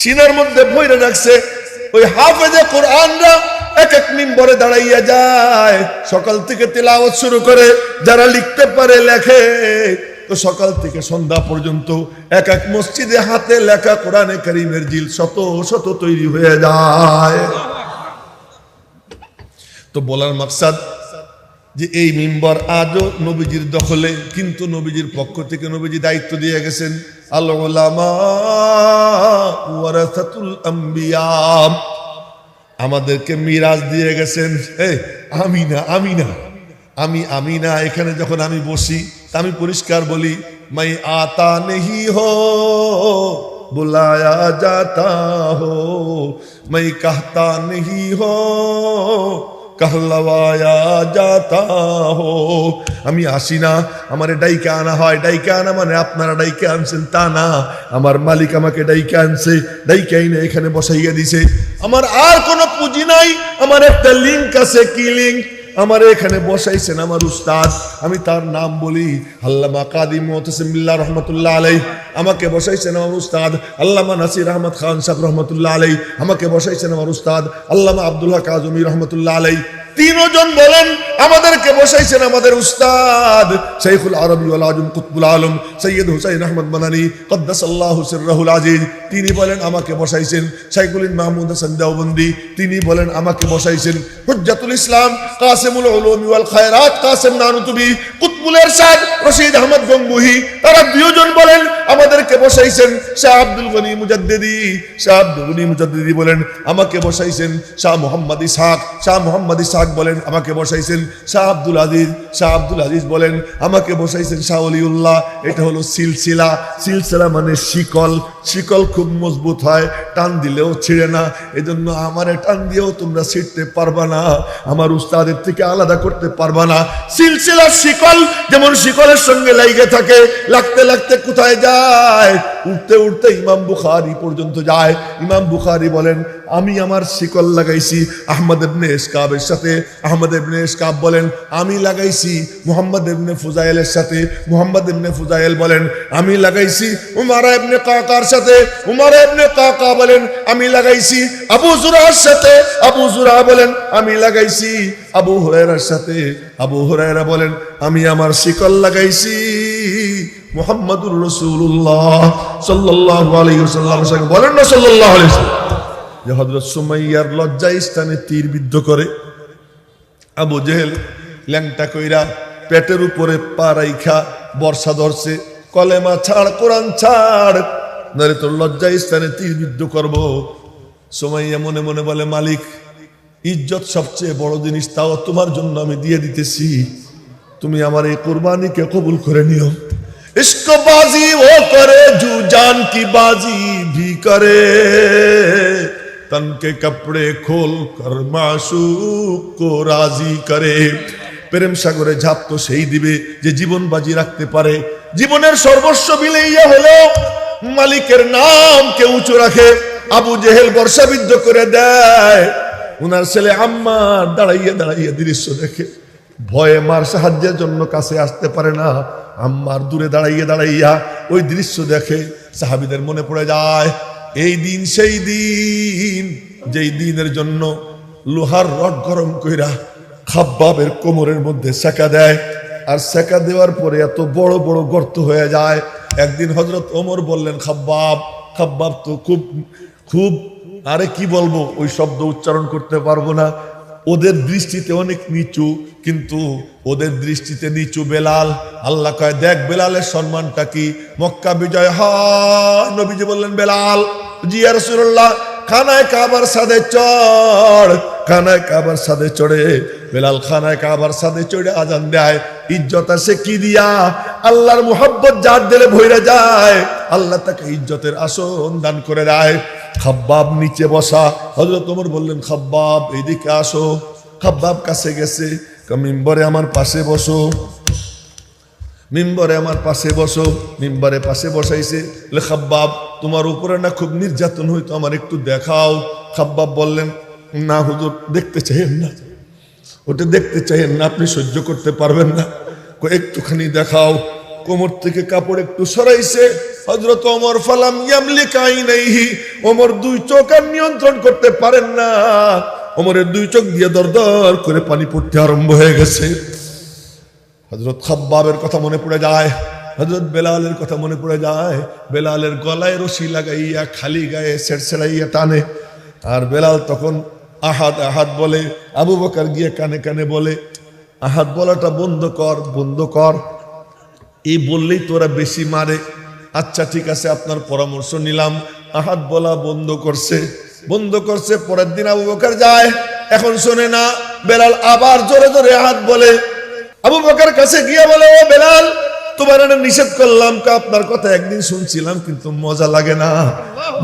সিনার মধ্যে ভরে রাখছে। ওই হাফেজে কোরআনরা এক এক মিম্বরে দাঁড়াইয়া যায়, সকাল থেকে তিলাওয়াত শুরু করে, যারা লিখতে পারে লেখে, তো সকাল থেকে সন্ধ্যা পর্যন্ত এক এক মসজিদে হাতে লেখা কোরআনে কারীমের জিল শত শত তৈরি হয়ে যায়। তো বলার মাকসাদ যে এই মিম্বর আজও নবীজির দখলে, কিন্তু নবীজির পক্ষ থেকে নবীজি দায়িত্ব দিয়ে গেছেন, আল উলামা ওয়ারাসাতুল আম্বিয়া, আমাদেরকে মিরাজ দিয়ে গেছেন। আমি না এখানে যখন আমি বসি আমি পরিষ্কার বলি, মাই আতা নেহি হো বুলায়া জাতা হো, মাই কাহতা নেহি হো कहलवाया जाता हो। আমি আসি না, আমারে ডাইকা আনা হয়। ডাইকা আনা মানে আপনারা ডাইকা আনছেন তা না, আমার মালিক আমাকে ডাইকা আনছে, ডাইকা এনে এখানে বসাইয়া দিছে। আমার আর কোনো পুঁজি নাই, আমার একটা লিংক আছে। কি লিংক? আমার এখানে বসাইছেন আমার উস্তাদ, আমি তার নাম বলি আল্লামা কাদি মুতাসিম বিল্লাহ রাহমাতুল্লাহ আলাইহি। আমাকে বসাইছেন আমার উস্তাদ আল্লামা নাসির আহমদ খান সাহেব রাহমাতুল্লাহ আলাইহি। আমাকে বসাইছেন আমার উস্তাদ আল্লামা আব্দুল হক আজমি রাহমাতুল্লাহ আলাইহি। তিনজন বলেন আমাদেরকে বসাইছেন আমাদের উস্তাদ শাইখুল আরবি ওয়াল আজম কুতুবুল আলম সৈয়দ হুসাইন আহমদ মাদানী কদ্দাসাল্লাহু সিররাহুল আজিজ। তিনি বলেন আমাকে বসাইছেন শাইখুল মাহমুদ হাসান দেওবন্দি। তিনি বলেন আমাকে বসাইছেন হুজ্জাতুল ইসলাম কাসিমুল উলুম ওয়াল খায়রাত কাসিম নানুতুবি কুতুবুল ইরশাদ রশিদ আহমদ গঙ্গুহি। তারা দুজন বলেন আমাদেরকে বসাইছেন শাহ আব্দুল গনি মুজাদ্দিদি। শাহ আব্দুল গনি মুজাদ্দিদি বলেন আমাকে বসাইছেন শাহ মুহাম্মদ ইসহাক। শাহ মুহাম্মদ ইসহাক বলেন আমাকে বসাইছেন শাহ আব্দুল আজিজ। শাহ আব্দুল আজিজ বলেন আমাকে বসাইছেন শাহ ওলিউল্লাহ। এটা হলো সিলসিলা। সিলসিলা মানে শিকল। শিকল খুব মজবুত হয়, টান দিলেও ছিঁড়ে না। এজন্য আমারে টান দিয়েও তোমরা ছিঁড়তে পারবা না, আমার উস্তাদের থেকে আলাদা করতে পারবা না। সিলসিলার শিকল যেমন শিকলের সঙ্গে লেগে থাকে, লাগতে লাগতে কোথায় যায়? উঠতে উঠতে ইমাম বুখারী পর্যন্ত যায়। ইমাম বুখারী বলেন আমি আমার শিকল লাগাইছি আহমদ ইবনে ইসকাবের সাথে। আহমদ ইবনে ইসকাব বলেন আমি লাগাইছি মুহাম্মদ ইবনে ফুজাইলের সাথে। মুহাম্মদ ইবনে ফুজাইল বলেন আমি লাগাইছি উমারা ইবনে কাকার সাথে। উমারা ইবনে কাকা বলেন আমি লাগাইছি আবু জুরার সাথে। আবু জুরা বলেন আমি লাগাইছি আবু হুরায়রার সাথে। আবু হুরায়রা বলেন আমি আমার শিকল লাগাইছি মুহাম্মাদুর রাসূলুল্লাহ সাল্লাল্লাহু আলাইহি ওয়াসাল্লামের সাথে। বলেন না সাল্লাল্লাহু আলাইহি ওয়াসাল্লাম। যে হযরত সুমাইয়ার লজ্জা স্থানে তীর বিদ্ধ করে আবু জেহেল ল্যাংটা কইরা পেটের উপরে পা রাইখা বর্ষা ধরছে, কলেমা ছাড়, কোরআন ছাড়, নইলে তোর লজ্জা স্থানে তীর বিদ্ধ করব। সুমাইয়া মনে মনে বলে মালিক ইজ্জত সবচেয়ে বড় জিনিস, তাও তোমার জন্য আমি দিয়ে দিতেছি, তুমি আমার এই কুরবানিকে কবুল করে নিও। इश्क बाजी वो करे जो जान की बाजी भी करे, तन के कपड़े खोल कर माशूक को राजी करे। প্রেম সাগরে ঝাঁপ তো সেই দিবে যে জীবন বাজি রাখতে পারে। জীবনের সর্বস্ব বিলিয়ে হলেও মালিকের নামকে উঁচু রাখে। আবু জেহেল বর্ষাবিদ্ধ করে দেয়। উনার ছেলে আম্মার দাঁড়াইয়া দাঁড়াইয়া দৃশ্য দেখে, ভয়ে মার সাহায্যের জন্য কাছে আসতে পারে না। আম্মার দূরে দাঁড়াইয়া দাঁড়াইয়া ওই দৃশ্য দেখে। সাহাবীদের মনে পড়ে যায় এই দিন সেই দিন যেই দিনের জন্য লোহার রড গরম কইরা খাব্বাবের কোমরের মধ্যে সেকা দেয়, আর সেকা দেওয়ার পরে এত বড় বড় গর্ত হয়ে যায়। একদিন হযরত ওমর বললেন খাব্বাব, খাব্বাব তো খুব খুব আরে কি বলবো, ওই শব্দ উচ্চারণ করতে পারবো না। ওদের দৃষ্টিতে অনেক নিচু, কিন্তু ওদের দৃষ্টিতে নিচু বেলাল। আল্লাহ কয় দেখ বেলালের সম্মানটা কি। মক্কা বিজয় হয়, নবীজি বললেন বেলাল জি ইয়া রাসূলুল্লাহ খানায় কাবার সাদে চড়। খানায় কাবার সাদে চড়ে বেলাল খানায় কাবার সাদে চড়ে আজান দেয়। ইজ্জত আছে কি দিয়া? আল্লাহর মুহাব্বত যার দিলে ভইরা যায়, আল্লাহ তাকে ইজ্জতের আসন দান করে দেয়। খাব্বাব নিচে বসা। হযরত ওমর বললেন খাব্বাব এইদিকে আসো। খাব্বাব কাছে গেছে, মিম্বরে আমার পাশে বসো, মিম্বরে আমার পাশে বসো। মিম্বরে পাশে বসাইছে। খাব্বাব তোমার উপরে না খুব নির্যাতন হইতো, আমার একটু দেখাও। খাব্বাব বললেন না হুজুর দেখতে চাইেন না, ওটা দেখতে চাইেন না, আপনি সহ্য করতে পারবেন না, একটুখানি দেখাও। কোমর থেকে কাপড় একটু সরাইছে হযরত ওমর ফালাম ইয়ামলিক আইনাইহি, ওমর দুই চোখ আর নিয়ন্ত্রণ করতে পারেন না, ওমরের দুই চোখ দিয়ে দরদর করে পানি পড়তে আরম্ভ হয়ে গেছে। হযরত খাব্বাবের কথা মনে পড়ে যায়, হযরত বেলালের কথা মনে পড়ে যায়। বেলালের গলায় রশি লাগাইয়া খালি গায়ে ছেড়ছাড়াইয়া টানে, আর বেলাল তখন আহাদ আহাদ বলে। আবু বকর গিয়ে কানে কানে বলে, আহাদ বলাটা বন্ধ কর, বন্ধ কর। এই বললেই তোরা বেশি মারে। আচ্ছা ঠিক আছে, আপনার পরামর্শ নিলাম। আহাদ বলা বন্ধ করছে, বন্ধ করছে। পরের দিন আবু বকর যায়, এখন শোনে না। বেলাল আবার জোরে জোরে আহাদ বলে। আবু বকর কাছে গিয়ে বলে, ও বেলাল, তোমার এটা নিষেধ করলাম, আপনার কথা একদিন শুনছিলাম, কিন্তু মজা লাগে না,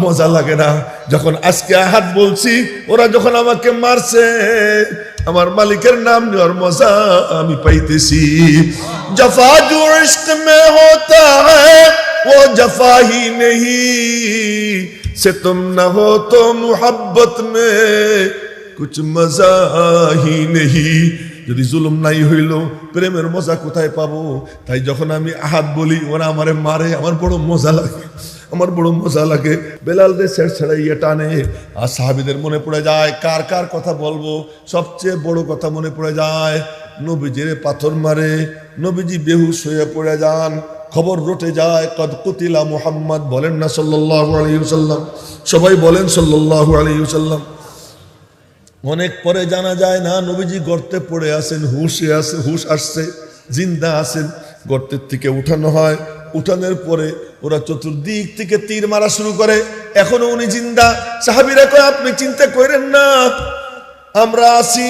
মজা লাগে না। যখন আজকে আহাদ বলছি, ওরা যখন আমাকে মারছে, আমার মালিকের নাম নেওয়ার মজা আমি পাইতেছি। জফা जो इश्क में होता है वो जफा ही नहीं, से तुम न हो तो मोहब्बत में कुछ मजा ही नहीं। যদি জুলুম নাই হইল, প্রেমের মজা কোথায় পাবো? তাই যখন আমি আহাদ বলি, ওরা আমারে মারে, আমার বড় মজা লাগে, আমার বড় মজা লাগে। বেলাল দে ছেড়ছাড়াইয়া টানে। আর সাহাবীদের মনে পড়ে যায়, কার কার কথা বলবো? সবচেয়ে বড় কথা মনে পড়ে যায়, নবীজিরে পাথর মারে, নবীজি বেহুশ হয়ে পড়ে যান, খবর রটে যায়, কদ কুতিলা মুহাম্মদ, বলেন না সাল্লাল্লাহু আলাইহি ওয়াসাল্লাম, সবাই বলেন সাল্লাল্লাহু আলাইহি ওয়াসাল্লাম। অনেক পরে জানা যায় না নবীজি গর্তে পড়ে আছেন, হুশে আছে, হুশ আসছে, জিন্দা আছেন। গর্তের থেকে উঠানো হয়, উঠানোর পরে ওরা চতুর্দিক থেকে তীর মারা শুরু করে, এখনো উনি জিন্দা। সাহাবীরা কয়, আপনি চিন্তা করেন না, আমরা আছি,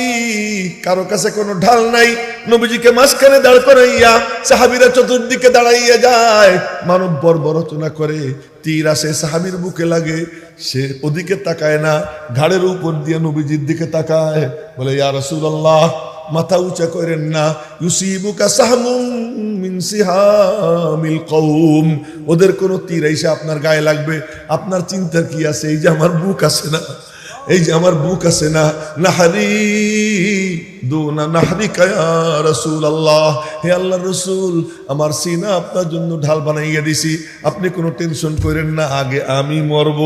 কারো কাছে কোনো ঢাল নাই। নবীজিকে মাঝখানে দাঁড় করাইয়া সাহাবীরা চতুর্দিকে দাঁড়াইয়া যায়, মানব বর্বরচনা করে। তীর আসে সাহাবীর বুকে লাগে, সে ওদিকে তাকায় না, ঘাড়ের উপর দিয়ে নবীজির দিকে তাকায়, বলে, ইয়া রাসূলুল্লাহ, মাথা উঁচা করেন না, ইউসিবুকা সাহমুম মিন সিহামিল কওম, ওদের কোন তীর এসে আপনার গায়ে লাগবে, আপনার চিন্তা কি আছে? এই যে আমার বুক আছে না, এই যে আমার বুক আছে না, নাহরি দুনা নাহরিকা ইয়া রাসূলুল্লাহ, হে আল্লাহর রাসূল, আমার সিনা আপনার জন্য ঢাল বানাইয়া দিছি, আপনি কোনো টেনশন করেন না, আগে আমি মরব,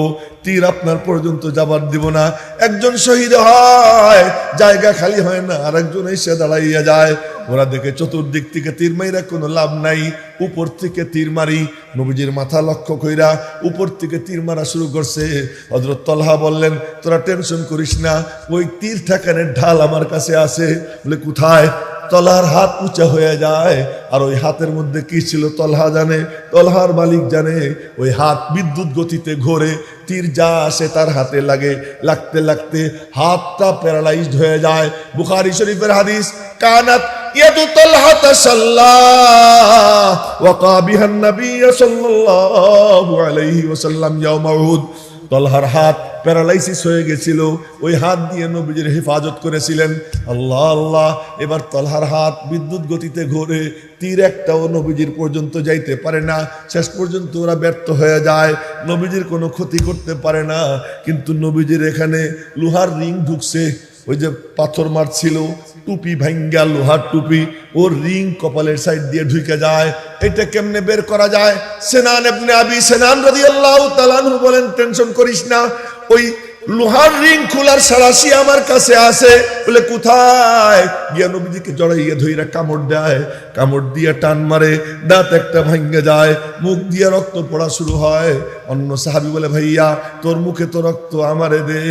তীর আপনার পর্যন্ত যাবার দিব না। একজন শহীদ হয়, জায়গা খালি হয় না, আর একজন এসে দাঁড়াইয়া যায়। ওরা দেখে চতুর্দিক থেকে তীর মাইরা কোনো লাভ নাই, উপর থেকে তীর মারি। নবীজির মাথা লক্ষ্য কইরা উপর থেকে তীর মারা শুরু করছে। হযরত তলহা বললেন, তোরা টেনশন করিস না, ওই তীর ঠাকানের ঢাল আমার কাছে আছে। বলে, কোথায়? তলহার হাত উঁচা হয়ে যায়, আর ওই হাতের মধ্যে কি ছিল তলহা জানে, তলহার মালিক জানে। ওই হাত বিদ্যুৎ গতিতে ঘোরে, তীর যা আসে তার হাতে লাগে, লাগতে লাগতে হাতটা প্যারালাইজড হয়ে যায়। বুখারী শরীফের হাদিস, কানাত ইয়াদু তলহা তাসাল্লাহ ওয়াকা বিহান নবী সাল্লাল্লাহু আলাইহি ওয়াসাল্লাম ইয়াউমা উহুদ। তলহার হাত প্যারালাইসিস হয়ে গেছিল, ওই হাত দিয়ে নবীজির হেফাজত করেছিলেন। আল্লাহ আল্লাহ, এবার তলহার হাত বিদ্যুৎ গতিতে ঘোরে, তীর একটাও নবীজির পর্যন্ত যাইতে পারে না। শেষ পর্যন্ত ওরা ব্যর্থ হয়ে যায়, নবীজির কোনো ক্ষতি করতে পারে না। কিন্তু নবীজির এখানে লোহার রিং ঢুকছে, ওই যে পাথর মারছিল, টুপি ভাঙ্গা, লোহার টুপি, ওর রিং কপালের সাইড দিয়ে ঢুকে যায়। এটা কেমনে বের করা যায়? সিনান ইবনে আবি সিনান রাদিয়াল্লাহু তাআলা আনহু বলেন, টেনশন করিস না, ওই লোহার রিং খোলার সারাশি আমার কাছে আছে। বলে, কোথায়? গিয়া নবীজিকে জড়াইয়া ধইরা কামড় দেয়, কামড় দিয়ে টান মারে, দাঁত একটা ভাঙ্গে যায়, মুখ দিয়ে রক্ত পড়া শুরু হয়। অন্য সাহাবী বলে, ভাইয়া তোর মুখে তো রক্ত, আমারে দে।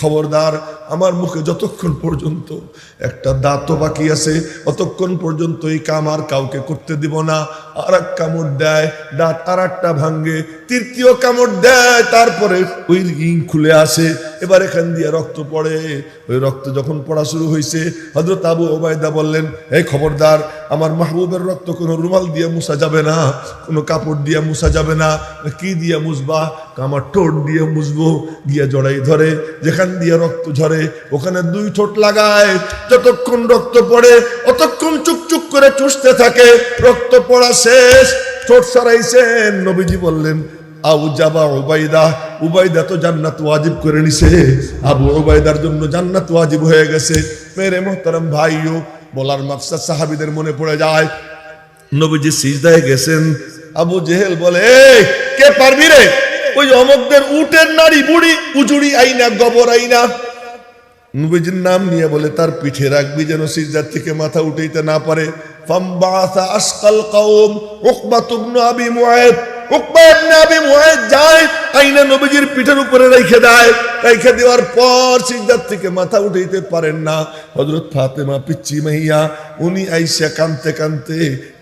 খবরদার, আমার মুখে যতক্ষণ পর্যন্ত একটা দাঁতও বাকি আছে অতক্ষণ পর্যন্ত এই কাম আর কাউকে করতে দিব না। আর এক কামড় দেয়, দাঁত আর একটা ভাঙ্গে, তৃতীয় কামড় দেয়, তারপরে ওই রিং খুলে আসে। এবার এখান দিয়ে রক্ত পড়ে। ওই রক্ত যখন পড়া শুরু হয়েছে, হযরত আবু ওবায়দা বললেন, এই খবরদার, আমার মাহবুবের রক্ত কোনো রুমাল দিয়ে মুছা যাবে না, কোনো কাপড় দিয়ে মুছা যাবে না। কি দিয়ে মুছবা? আমার ঠোঁট দিয়ে মুছবো। গিয়া জড়াই ধরে, যেখান দিয়ে রক্ত ঝরে ওখানে দুই ঠোঁট লাগায়, যতক্ষণ রক্ত পড়ে অতক্ষণ চুকচুক করে চুষতে থাকে। রক্ত পড়া শেষ, ঠোঁট সরাইছেন। নবীজি বললেন, আবু জাবা উবাইদা, উবাইদা তো জান্নাত ওয়াজিব করে নিছে, আবু উবাইদার জন্য জান্নাত ওয়াজিব হয়ে গেছে। মেরে মোহতারাম ভাইও, বলার মাকসাদ সাহাবীদের মনে পড়ে যায়, নবীজি সিজদায় গেছেন। আবু জেহেল বলে, এই কে পারবি রে ওই অমকদের উটের নাড়ি বুড়ি উজুড়ি আইনা গোবর আইনা। নবীজির নাম নিয়ে বলে তার পিঠে রাখবি যেন সিজদার থেকে মাথা উঠাইতে না পারে। ফামবাসা আসকাল কওম উকবা ইবনে আবি মুআইদ, উকবা ইবনে আবি মুআইদ যায় আইনা নবীজির পিঠের উপরে রেখে দেয়। রেখে দেওয়ার পর সিজদার থেকে মাথা উঠাইতে পারেন না। হযরত ফাতেমা পিচ্চি মাইয়া উনি আইসা কানতে কানতে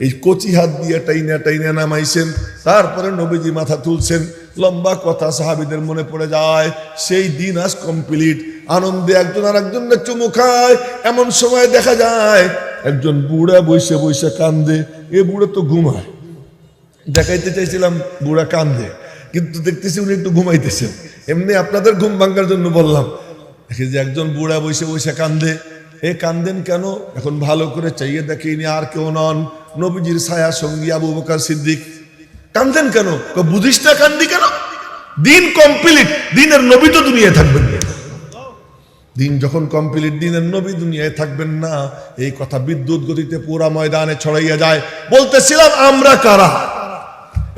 এই কচি হাত দিয়ে টাইনা টাইনা নামাইছেন। তারপরে নবীজি মাথা তুলছেন। লম্বা কথা সাহাবীদের মনে পড়ে যায়। সেই দিন আজ কমপ্লিট। আনন্দে একজন আর একজনের চুমু খায়। এমন সময় দেখা যায় একজন বুড়া বসে বসে কান্দে। এ বুড়া তো ঘুমায়। দেখাইতে চাইছিলাম বুড়া কান্দে, কিন্তু দেখতেছি উনি একটু ঘুমাইতেছেন। এমনি আপনাদের ঘুম ভাঙার জন্য বললাম। দেখে যে একজন বুড়া বসে বসে কান্দে। এ কান্দেন কেন? এখন ভালো করে চাইয়ে দেখে ইনি আর কেউ নন, নবীজির ছায়া সঙ্গী আবু বকর সিদ্দিক। কান্দেন কেন? বুঝিস না কান্দি কেন? দিন কমপ্লিট, দিনের নবী তো দুনিয়ায় থাকবেন না। দিন যখন কমপ্লিট, দিনের নবী দুনিয়ায় থাকবেন না, এই কথা বিদ্যুৎ গতিতে পুরা ময়দানে ছড়াইয়া যায়। বলতেছিলাম আমরা কারা,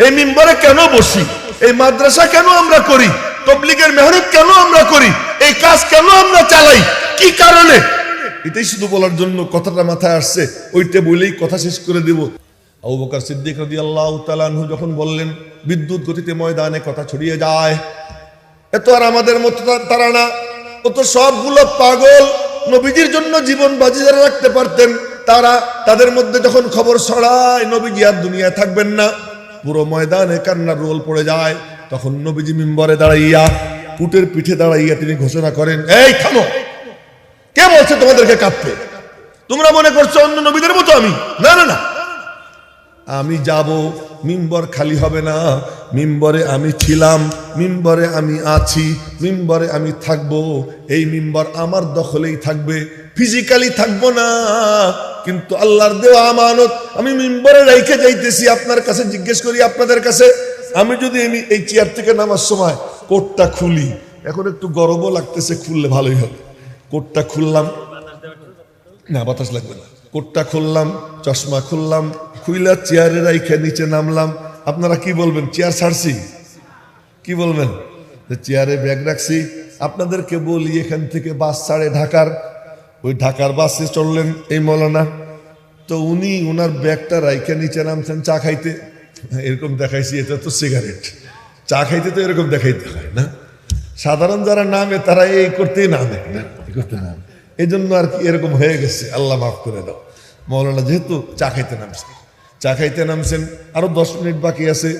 এই মিম্বরে কেন বসি, এই মাদ্রাসা কেন আমরা করি, তাবলীগের মেহনত কেন আমরা করি, এই কাজ কেন আমরা চালাই, কি কারণে? এটাই শুধু বলার জন্য কথাটা মাথায় আসছে। ওইটা বলেই কথা শেষ করে দেব। আবু বকর সিদ্দিক রাদিয়াল্লাহু তাআলা আনহু যখন বললেন, বিদ্যুৎ গতিতে ময়দানে কথা ছড়িয়ে যায়। এত আর আমাদের মতো তারা না, ও তো সবগুলো পাগল। নবীজির জন্য জীবন বাজি যারা রাখতে পারতেন তারা, তাদের মধ্যে যখন খবর ছড়ায় নবীজি আর দুনিয়ায় থাকবেন না, পুরো ময়দানে কান্নার রোল পড়ে যায়। তখন নবীজি মিম্বরে দাঁড়াইয়া, উটের পিঠে দাঁড়াইয়া তিনি ঘোষণা করেন, এই থামো, কে বলছে তোমাদেরকে কাঁদতে? তোমরা মনে করছো অন্য নবীদের মতো আমি? না না না, আমি যাব, মিম্বর খালি হবে না। মিম্বরে আমি ছিলাম, মিম্বরে আমি আছি, মিম্বরে আমি থাকব। এই মিম্বর আমার দখলেই থাকবে, ফিজিক্যালি থাকবো না, কিন্তু আল্লাহর দেওয়া আমানত আমি মিম্বরে রেখে যাইতেছি। আপনার কাছে জিজ্ঞেস করি, আপনাদের কাছে, আমি যদি এই চেয়ার থেকে নামার সময় কোটটা খুলি, এখন একটু গরমও লাগতেছে, খুললে ভালোই হবে। কোটটা খুললাম, না বাতাস লাগবে না, কোটটা খুললাম, চশমা খুললাম, খুইলা চেয়ারে রাইখা নিচে নামলাম। আপনারা কি বলবেন? চেয়ার ছাড়ছি? কি বলবেন? চেয়ারে ব্যাগ রাখছি। আপনাদেরকে বলি, এখান থেকে বাস ছাড়ে ঢাকার, ওই ঢাকার বাসে চললেন এই মৌলানা, তো উনি ওনার ব্যাগটা রাইখা নিচে নামছেন চা খাইতে। এরকম দেখাইছি, এটা তো সিগারেট। চা খাইতে তো এরকম দেখাইতে হয় না? সাধারণ যারা নামে তারা এই করতেই নামে না, করতে নামে। এই জন্য আর কি এরকম হয়ে গেছে, আল্লাহ মাফ করে দাও। মৌলানা যেহেতু চা খাইতে নামছেন, আরো 10 মিনিট বাকি আছে।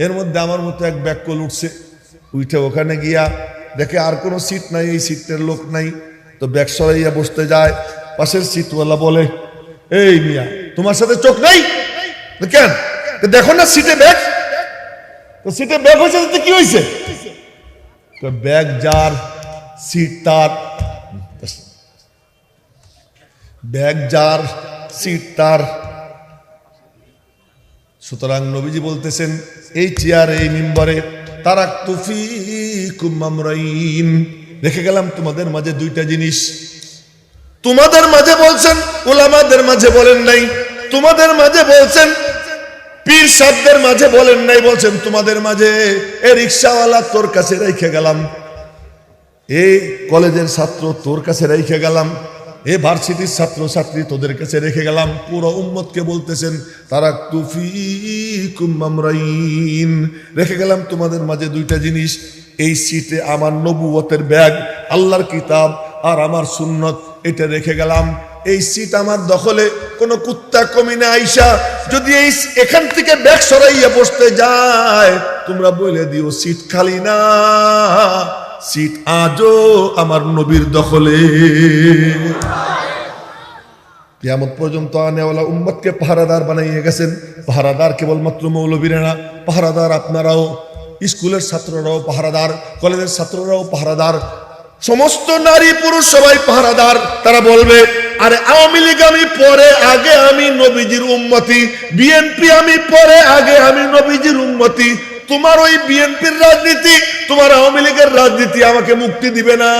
এর মধ্যে আমার মতো এক ব্যাককল উঠছে, উঠে ওখানে গিয়া দেখে আর কোনো সিট নাই, এই সিটের লোক নাই, তো ব্যাগ সরাইয়া বসতে যায়। পাশের সিটওয়ালা বলে, এই মিয়া, তোমার সাথে চোখ নাই কেন? দেখো না সিটে ব্যাগ, তো সিটে ব্যাগ হয়েছে, কি হয়েছে? ব্যাগ যার, সিট তার, ব্যাগ যার, সিট তার। সুতরাং নবীজি বলতেছেন, এই চেয়ারে, এই মিম্বরে তারাকতু ফীকুম আমরাইন, রেখে গেলাম তোমাদের মাঝে দুইটা জিনিস। তোমাদের মাঝে বলছেন, উলামাদের মাঝে বলেন নাই, তোমাদের মাঝে বলছেন, পীর সাহেবদের মাঝে বলেন নাই, বলছেন তোমাদের মাঝে। এ রিকশাওয়ালা তোর কাছে রেখে গেলাম, এই কলেজের ছাত্র তোর কাছে রেখে গেলাম, এ ভার্সিটির ছাত্র ছাত্রী তোদের কাছে রেখে গেলাম। পুরো উম্মতকে বলতেছেন, তারাকতু ফীকুম আমরাইন, রেখে গেলাম তোমাদের মাঝে দুইটা জিনিস। এই সিটে আমার নবুয়তের ব্যাগ, আল্লাহর কিতাব আর আমার সুন্নত, এটা রেখে গেলাম। এই সিট আমার দখলে। কোন কুত্তা কমিনা আইসা যদি এখান থেকে ব্যাগ সরাইয়া বসতে যায়, তোমরা বলে দিও সিট খালি না, সিট আজও আমার নবীর দখলে। কিয়ামত পর্যন্ত আনেওয়ালা উম্মতকে পাহারাদার বানাইয়ে গেছেন। পাহারাদার কেবলমাত্র মৌলবীরা না, পাহারাদার আপনারাও, স্কুলের ছাত্ররাও পাহারাদার, কলেজের ছাত্ররাও পাহারাদার, সমস্ত নারী পুরুষ সবাই পাহারাদার। তারা বলবে, আরে আওয়ামী লীগ আমি পরে, আগে আমি নবীজির উম্মতি, বিএনপি আমি পরে, আগে আমি নবীজির উম্মতি। তোমার ওই বিএনপির রাজনীতি, তোমার আওয়ামী লীগের রাজনীতি আমাকে মুক্তি দিবে না।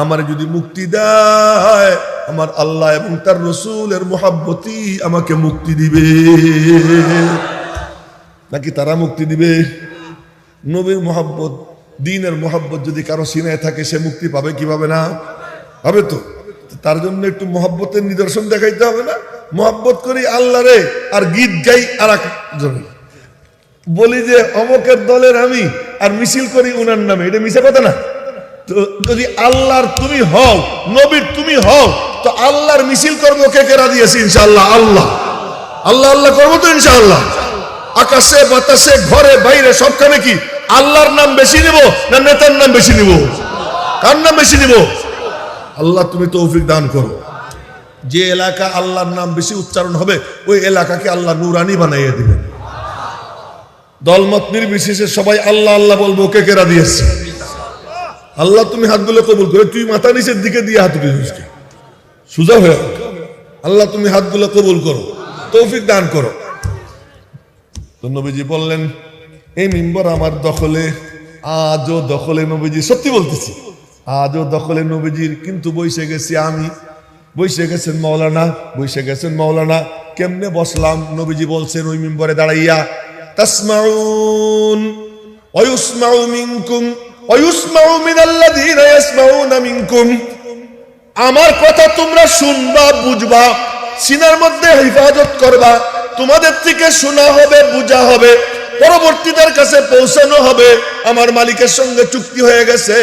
আমার যদি মুক্তি দেয়, আমার আল্লাহ এবং তার রসুলের মুহাব্বতই আমাকে মুক্তি দিবে। নাকি তারা মুক্তি দিবে? নবীর মুহাব্বত, দ্বীনের মুহাব্বত যদি কারো সিনায় থাকে, সে মুক্তি পাবে কি পাবে না? পাবে তো। তার জন্য একটু মুহাব্বতের নিদর্শন দেখাইতে হবে না? মুহাব্বত করি আল্লাহ রে, আর গীত গাই আর একজনে, বলি যে অমকের দলের আমি, আর মিছিল করি উনার নামে, এটা মিশা কথা না? তো যদি আল্লাহর তুমি হও, নবীর তুমি হও, তো আল্লাহর মিছিল করবো কে কে রাজি আছে? ইনশাআল্লাহ আল্লাহ আল্লাহ আল্লাহ করবো তো ইনশাআল্লাহ। আকাশে বাতাসে ঘরে বাইরে সবখানে কি আল্লাহর নাম বেশি নিব না নেতার নাম বেশি নিব? কার নাম বেশি নিব? আল্লাহ তুমি তৌফিক দান করো। যে এলাকা আল্লাহর নাম বেশি উচ্চারণ হবে, ওই এলাকাকে আল্লাহ নুরানি বানাইয়ে দিবেন। দলমত নির্বিশেষে সবাই আল্লাহ আল্লাহ বলবো কে কে রাজি আছে? আল্লাহ তুমি হাতগুলো কবুল করে, তুই মাথা নিচের দিকে দিয়ে হাত উঠিস, সোজা হয়ে। আল্লাহ তুমি হাতগুলো কবুল করো, তৌফিক দান করো। তো নবীজি বললেন, এই মিম্বর আমার দখলে, আজও দখলে নবীজি, সত্যি বলতেছি, আজও দখলে নবীজির। কিন্তু বসে গেছি আমি, বসে গেছেন মৌলানা, বসে গেছেন মৌলানা। কেমনে বসলাম? নবীজি বলছেন ওই মিম্বরে দাঁড়াইয়া, তাসমাউন ওয়া ইউসমাউ মিনকুম ওয়া ইউসমাউ মিনাল্লাযীনা ইয়াসমাউনা মিনকুম। আমার কথা তোমরা শুনবা, বুঝবা, সিনার মধ্যে হেফাজত করবা। তোমাদের থেকে শোনা হবে, বুঝা হবে, পরবর্তীদের কাছে পৌঁছানো হবে। আমার মালিকের সঙ্গে চুক্তি হয়ে গেছে,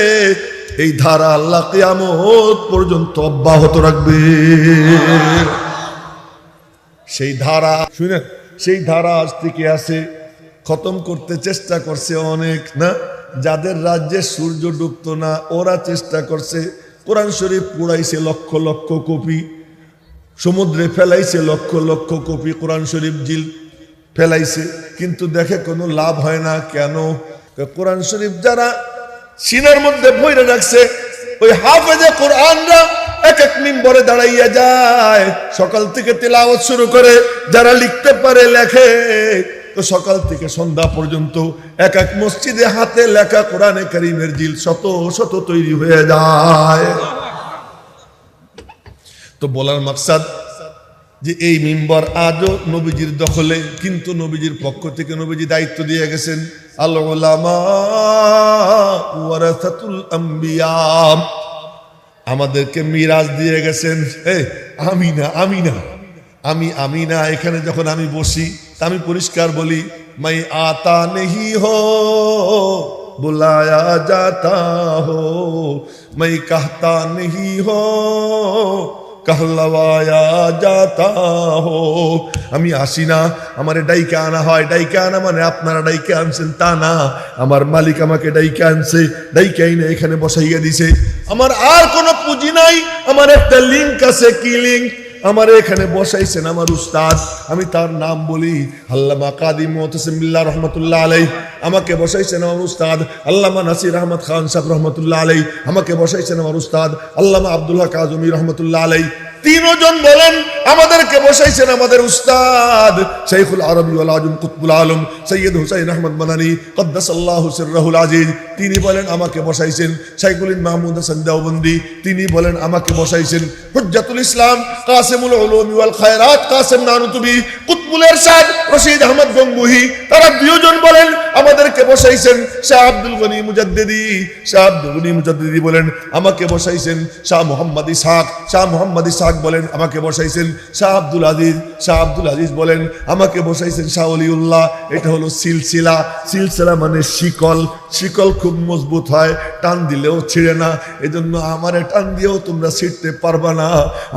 এই ধারা আল্লাহ কিয়ামত পর্যন্ত অব্যাহত রাখবে। সেই ধারা শুনেন, সেই ধারা আজ থেকে আছে। খতম করতে চেষ্টা করছে অনেক না, যাদের রাজ্যে সূর্য ডুবতো না ওরা চেষ্টা করছে। কোরআন শরীফ পুড়াইছে লক্ষ লক্ষ কপি, সমুদ্রে ফেলাইছে লক্ষ লক্ষ কপি কোরআন শরীফ জিল ফেলাইছে, কিন্তু দেখে কোনো লাভ হয় না। কেন? কোরআন শরীফ যারা সিনার মধ্যে ভইরা রাখছে, ওই হাফেজে কোরআনরা এক এক মিম্বরে দাঁড়াইয়া যায়, সকাল থেকে তিলাওয়াত শুরু করে। যারা লিখতে পারে লেখে, তো সকাল থেকে সন্ধ্যা পর্যন্ত এক এক মসজিদে হাতে লেখা কোরআনে কারীমের জিল শত শত তৈরি হয়ে যায়। তো বলার মাকসাদ যে এই মিম্বর আজও নবীজির দখলে, কিন্তু নবীজির পক্ষ থেকে নবীজি দায়িত্ব দিয়ে গেছেন, আল উলামা ওয়ারাসাতুল আম্বিয়া, আমাদেরকে মিরাজ দিয়ে গেছেন। আমি না এখানে যখন আমি বসি, আমি পরিষ্কার বলি, মাই আতা নেহি হো বুলায়া যাতা হো, মাই কাহতা নেহি হো कहलवाया जाता हो। আমি আসি না, আমারে ডাইকে আনা হয়। ডাইকে আনা মানে আপনারা ডাইকে আনছেন তা না, আমার মালিক আমাকে ডাইকে আনছে, ডাইকে আইনে এখানে বসাইয়া দিছে। আমার আর কোনো পুঁজি নাই, আমার একটা লিংক আছে। কি লিংক? আমার এখানে বসাইছেন আমার উস্তাদ, আমি তার নাম বলি আল্লামা কাদি মুতাসিম বিল্লাহ রাহমাতুল্লাহ আলাইহি। আমাকে বসাইছেন আমার উস্তাদ আল্লামা নাসির আহমদ খান সাহেব রাহমাতুল্লাহ আলাইহি। আমাকে বসাইছেন আমার উস্তাদ আল্লামা আব্দুল্লাহ কাজমি রাহমাতুল্লাহ আলাইহি। তিনজন বলেন আমাদেরকে বসাইছেন আমাদের উস্তাদ শাইখুল আরবি ওয়াল আজম কুতুবুল আলম সৈয়দ হুসাইন আহমদ মাদানী কদ্দাসাল্লাহু সিররাহুল আজিজ। তিনি বলেন আমাকে বসাইছেন শাইখুল মাহমুদ হাসান দেওবন্দি। তিনি বলেন আমাকে বসাইছেন হুজ্জাতুল ইসলাম কাসিমুল উলুম ওয়াল খায়রাত কাসিম নানুতুবি কুতুবুল ইরশাদ রশিদ আহমদ গঙ্গুহি। তারা দুজন বলেন আমাদেরকে বসাইছেন শাহ আব্দুল গনি মুজাদ্দিদি। শাহ আব্দুল গনি মুজাদ্দিদি বলেন আমাকে বসাইছেন শাহ মুহাম্মদ ইসহাক। শাহ মুহাম্মদ ইসহাক বলেন আমাকে বসাইছেন শাহ আব্দুল আজিজ। শাহ আব্দুল আজিজ বলেন আমাকে বসাইছেন শাহ ওলিউল্লাহ। এটা হলো সিলসিলা। সিলসিলা মানে শিকল। শিকল খুব মজবুত হয়, টান দিলেও ছিঁড়ে না। এজন্য আমারে টান দিয়েও তোমরা ছিঁড়তে পারবা না,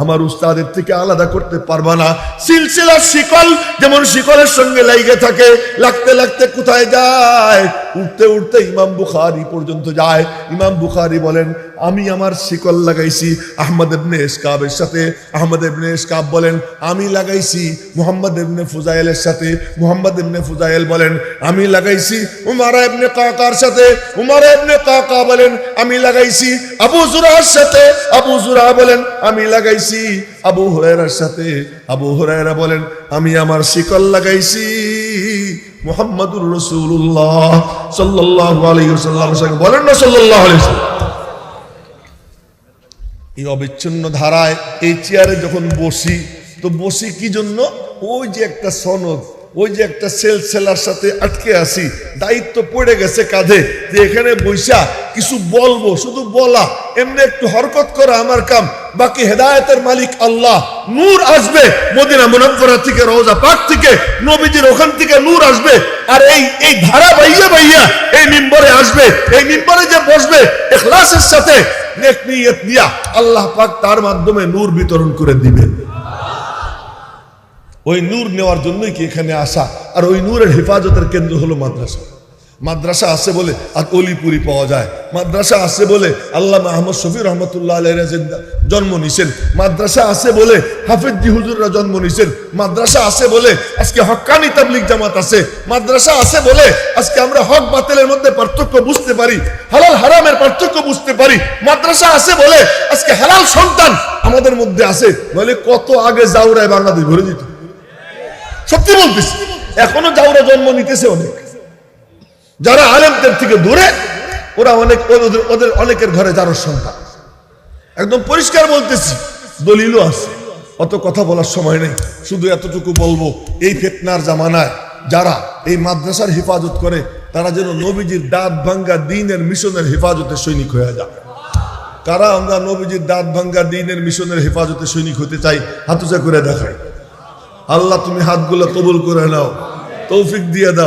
আমার উস্তাদের থেকে আলাদা করতে পারবা না। সিলসিলার শিকল যেমন শিকলের সঙ্গে লাইগে থাকে, লাগতে লাগতে কোথায় যায়? উঠতে উঠতে ইমাম বুখারী পর্যন্ত যায়। ইমাম বুখারী বলেন আমি আমার শিকল লাগাইছি আহমদ ইবনে ইসকাবের সাথে। আহমদ ইবনে ইসকাব বলেন আমি লাগাইছি মুহাম্মদ ইবনে ফুজাইলের সাথে। মুহাম্মদ ইবনে ফুজাইল বলেন আমি লাগাইছি উমারা ইবনে কাকার সাথে। উমারা ইবনে কাকা বলেন আমি লাগাইছি আবু জুরার সাথে। আবু জুরা বলেন আমি লাগাইছি আবু হুরায়রার সাথে। আবু হুরায়রা বলেন আমি আমার শিকল লাগাইছি মুহাম্মাদুর রাসূলুল্লাহ সাল্লাল্লাহু আলাইহি ওয়াসাল্লামের সঙ্গে বলেন না সাল্লাল্লাহু আলাইহি ওয়াসাল্লাম। এই অবিচ্ছিন্ন ধারায় এই চেয়ারে যখন বসি তো বসি কি জন্য? ওই যে একটা সনদ, ওই যে একটা সেলসেলার সাথে আটকে আছি, দায়িত্ব পড়ে গেছে কাঁধে যে এখানে বৈশা কিছু বলবো, শুধু বলা, এমনি একটু হরকত করা আমার কাম, বাকি হেদায়েতের মালিক আল্লাহ। নূর আসবে মদিনা মুনাফফারা থেকে, রওজা পাক থেকে, নবীজির ওখান থেকে নূর আসবে, আর এই ধারা বাইয়া বাইয়া এই মিম্বরে আসবে। এই মিম্বরে যে বসবে ইখলাসের সাথে নেক নিয়ত নিয়া, আল্লাহ পাক তার মাধ্যমে নূর বিতরণ করে দিবেন। ওই নূর নেওয়ার জন্যই কি এখানে আসা। আর ওই নূরের হেফাজতের কেন্দ্র হলো মাদ্রাসা। মাদ্রাসা আছে বলে আর অলিপুরি পাওয়া যায়। মাদ্রাসা আছে বলে আল্লামা আহমদ শফি রহমতুল্লাহ আলাইহির জন্ম নিছেন। মাদ্রাসা আছে বলে হাফেজি হুজুররা জন্ম নিছেন। মাদ্রাসা আছে বলে আজকে হক্কানি তাবলিগ জামাত আছে। মাদ্রাসা আছে বলে আজকে আমরা হক বাতিলের মধ্যে পার্থক্য বুঝতে পারি, হালাল হারামের পার্থক্য বুঝতে পারি। মাদ্রাসা আছে বলে আজকে হালাল সন্তান আমাদের মধ্যে আছে, বলে কত আগে জাউরায় বাংলাদেশ ভরে দিত। সত্যি বলতেছি, এখনো জাউরা জন্ম নিতেছে অনেক। যারা আলেমদের থেকে দূরে, ওরা অনেক, ওদের অনেকের ঘরে জারোর সন্তান। একদম পরিষ্কার বলতেছি, দলিলও আছে। অত কথা বলার সময় নেই, শুধু এতটুকু বলবো, এই ফিতনার জামানায় যারা এই মাদ্রাসার হেফাজত করে, তারা যেন নবীজির দাঁত ভাঙ্গা দ্বীনের মিশনের হেফাজতের সৈনিক হয়ে যায়। কারা আমরা নবীজির দাঁত ভাঙ্গা দ্বীনের মিশনের হেফাজতের সৈনিক হতে চাই? হাত উঁচা করে দেখাই। আল্লাহ তুমি হাতগুলো কবুল করে নাও, তৌফিক দিয়ে দাও।